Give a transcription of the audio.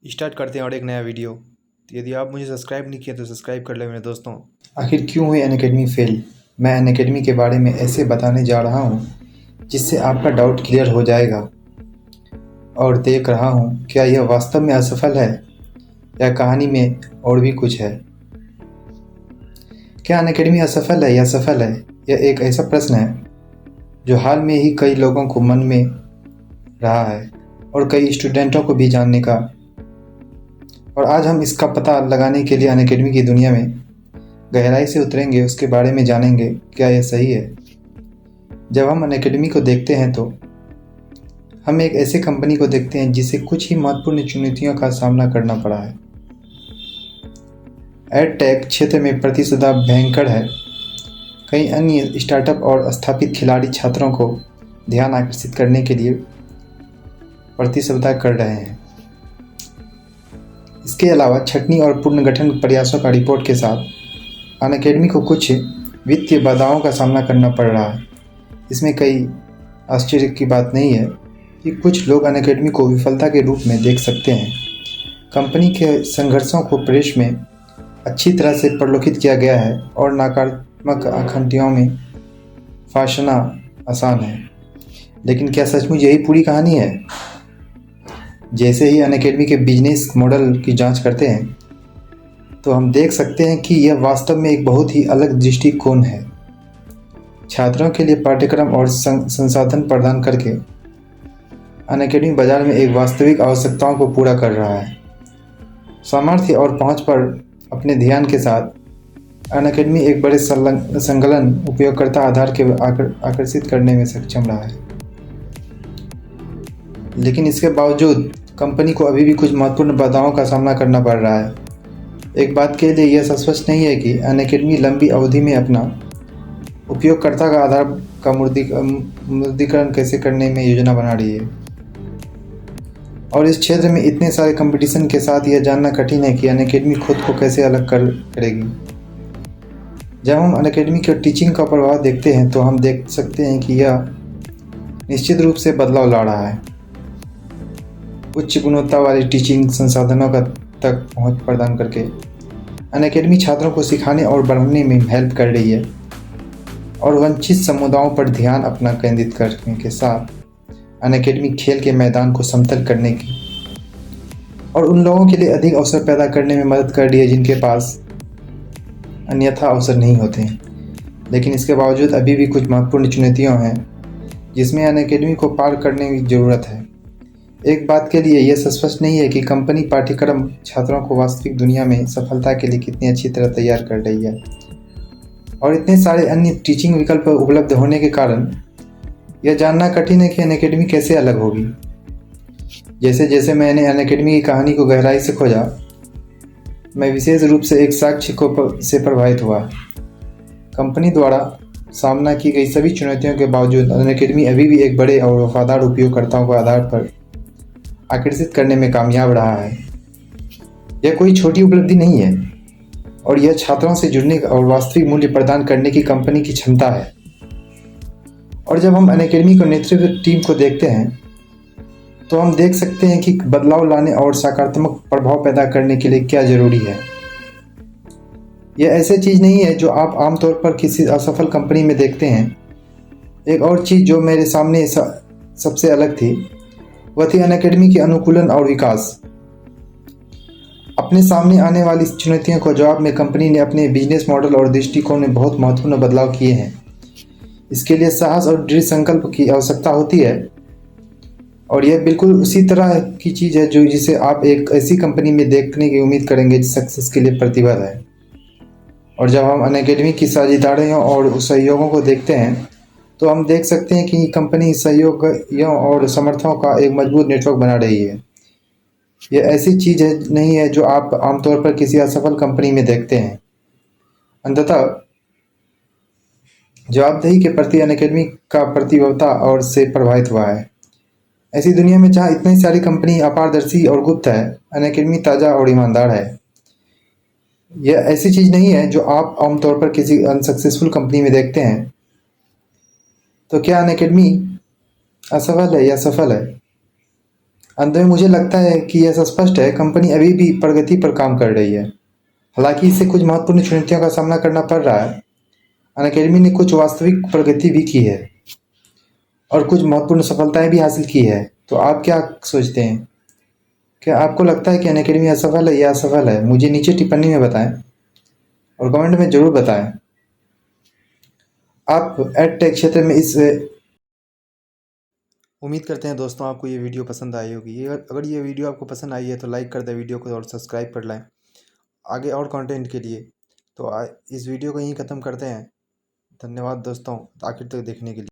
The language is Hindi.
स्टार्ट करते हैं और एक नया वीडियो। तो यदि आप मुझे सब्सक्राइब नहीं किए तो सब्सक्राइब कर लें मेरे दोस्तों। आखिर क्यों हुई अनअकैडमी फेल? मैं अनअकैडमी के बारे में ऐसे बताने जा रहा हूँ जिससे आपका डाउट क्लियर हो जाएगा। और देख रहा हूँ क्या यह वास्तव में असफल है या कहानी में और भी कुछ है। क्या अनअकैडमी असफल है या सफल है? यह एक ऐसा प्रश्न है जो हाल में ही कई लोगों को मन में रहा है और कई स्टूडेंटों को भी जानने का। और आज हम इसका पता लगाने के लिए अनअकैडमी की दुनिया में गहराई से उतरेंगे, उसके बारे में जानेंगे क्या यह सही है। जब हम अनअकैडमी को देखते हैं तो हम एक ऐसे कंपनी को देखते हैं जिसे कुछ ही महत्वपूर्ण चुनौतियों का सामना करना पड़ा है। एड टेक क्षेत्र में प्रतिस्पर्धा भयंकर है। कई अन्य स्टार्टअप और स्थापित खिलाड़ी छात्रों को ध्यान आकर्षित करने के लिए प्रतिस्पर्धा कर रहे हैं। इसके अलावा छंटनी और पुनर्गठन प्रयासों का रिपोर्ट के साथ अनअकैडमी को कुछ वित्तीय बाधाओं का सामना करना पड़ रहा है। इसमें कई आश्चर्य की बात नहीं है कि कुछ लोग अनअकैडमी को विफलता के रूप में देख सकते हैं। कंपनी के संघर्षों को प्रेस में अच्छी तरह से प्रलेखित किया गया है और नकारात्मक आखंडियों में फांसना आसान है। लेकिन क्या सचमुच यही पूरी कहानी है? जैसे ही अनअकैडमी के बिजनेस मॉडल की जांच करते हैं तो हम देख सकते हैं कि यह वास्तव में एक बहुत ही अलग दृष्टिकोण है। छात्रों के लिए पाठ्यक्रम और संसाधन प्रदान करके अनअकैडमी बाजार में एक वास्तविक आवश्यकताओं को पूरा कर रहा है। सामर्थ्य और पहुंच पर अपने ध्यान के साथ अनअकैडमी एक बड़े संकलन उपयोगकर्ता आधार के आकर्षित करने में सक्षम रहा है। लेकिन इसके बावजूद कंपनी को अभी भी कुछ महत्वपूर्ण बाधाओं का सामना करना पड़ रहा है। एक बात के लिए यह स्पष्ट नहीं है कि अनअकैडमी लंबी अवधि में अपना उपयोगकर्ता का आधार का मुद्रीकरण कैसे करने में योजना बना रही है। और इस क्षेत्र में इतने सारे कंपटीशन के साथ यह जानना कठिन है कि अनअकैडमी खुद को कैसे अलग करेगी। जब हम अनअकैडमी के टीचिंग का प्रभाव देखते हैं तो हम देख सकते हैं कि यह निश्चित रूप से बदलाव ला रहा है। उच्च गुणवत्ता वाली टीचिंग संसाधनों का तक पहुंच प्रदान करके अनअकैडमी छात्रों को सिखाने और बढ़ाने में हेल्प कर रही है और वंचित समुदायों पर ध्यान अपना केंद्रित करने के साथ अनअकैडमी खेल के मैदान को समतल करने की और उन लोगों के लिए अधिक अवसर पैदा करने में मदद कर रही है जिनके पास अन्यथा अवसर नहीं होते हैं। लेकिन इसके बावजूद अभी भी कुछ महत्वपूर्ण चुनौतियां हैं जिसमें अनअकैडमी को पार करने की ज़रूरत है। एक बात के लिए यह स्पष्ट नहीं है कि कंपनी पाठ्यक्रम छात्रों को वास्तविक दुनिया में सफलता के लिए कितनी अच्छी तरह तैयार कर रही है। और इतने सारे अन्य टीचिंग विकल्प उपलब्ध होने के कारण यह जानना कठिन है कि अनअकैडमी कैसे अलग होगी। जैसे जैसे मैंने अनअकैडमी की कहानी को गहराई से खोजा, मैं विशेष रूप से एक साक्ष्य से प्रभावित हुआ। कंपनी द्वारा सामना की गई सभी चुनौतियों के बावजूद अनअकैडमी अभी भी एक बड़े और वफादार उपयोगकर्ताओं के आधार पर आकर्षित करने में कामयाब रहा है। यह कोई छोटी उपलब्धि नहीं है और यह छात्रों से जुड़ने और वास्तविक मूल्य प्रदान करने की कंपनी की क्षमता है। और जब हम अनअकैडमी को नेतृत्व टीम को देखते हैं तो हम देख सकते हैं कि बदलाव लाने और सकारात्मक प्रभाव पैदा करने के लिए क्या जरूरी है। यह ऐसी चीज़ नहीं है जो आप आमतौर पर किसी असफल कंपनी में देखते हैं। एक और चीज़ जो मेरे सामने सबसे अलग थी वह थी अनअकैडमी के अनुकूलन और विकास। अपने सामने आने वाली चुनौतियों को जवाब में कंपनी ने अपने बिजनेस मॉडल और दृष्टिकोण में बहुत महत्वपूर्ण बदलाव किए हैं। इसके लिए साहस और दृढ़ संकल्प की आवश्यकता होती है और यह बिल्कुल उसी तरह की चीज़ है जिसे आप एक ऐसी कंपनी में देखने की उम्मीद करेंगे जो सक्सेस के लिए प्रतिबद्ध है। और जब हम अनअकैडमी की साझेदारियों और सहयोगों को देखते हैं तो हम देख सकते हैं कि कंपनी सहयोगियों और समर्थकों का एक मजबूत नेटवर्क बना रही है। यह ऐसी चीज़ नहीं है जो आप आमतौर पर किसी असफल कंपनी में देखते हैं। अंततः जवाबदेही के प्रति अनअकैडमी का प्रतिबद्धता और से प्रभावित हुआ है। ऐसी दुनिया में जहाँ इतनी सारी कंपनी अपारदर्शी और गुप्त है, अनअकैडमी ताज़ा और ईमानदार है। यह ऐसी चीज़ नहीं है जो आप आमतौर पर किसी अनसक्सेसफुल कंपनी में देखते हैं। तो क्या अनअकैडमी असफल है या सफल है? अंत में मुझे लगता है कि यह स्पष्ट है, कंपनी अभी भी प्रगति पर काम कर रही है। हालांकि इसे कुछ महत्वपूर्ण चुनौतियों का सामना करना पड़ रहा है। अनअकैडमी ने कुछ वास्तविक प्रगति भी की है और कुछ महत्वपूर्ण सफलताएं भी हासिल की है। तो आप क्या सोचते हैं? क्या आपको लगता है कि अनअकैडमी असफल है या असफल है? मुझे नीचे टिप्पणी में बताएं और कमेंट में ज़रूर बताएं। आप एडटेक क्षेत्र में इस उम्मीद करते हैं दोस्तों आपको ये वीडियो पसंद आई होगी। ये अगर ये वीडियो आपको पसंद आई है तो लाइक कर दें वीडियो को और सब्सक्राइब कर लें आगे और कंटेंट के लिए। तो इस वीडियो को यहीं ख़त्म करते हैं। धन्यवाद दोस्तों आखिर तक देखने के लिए।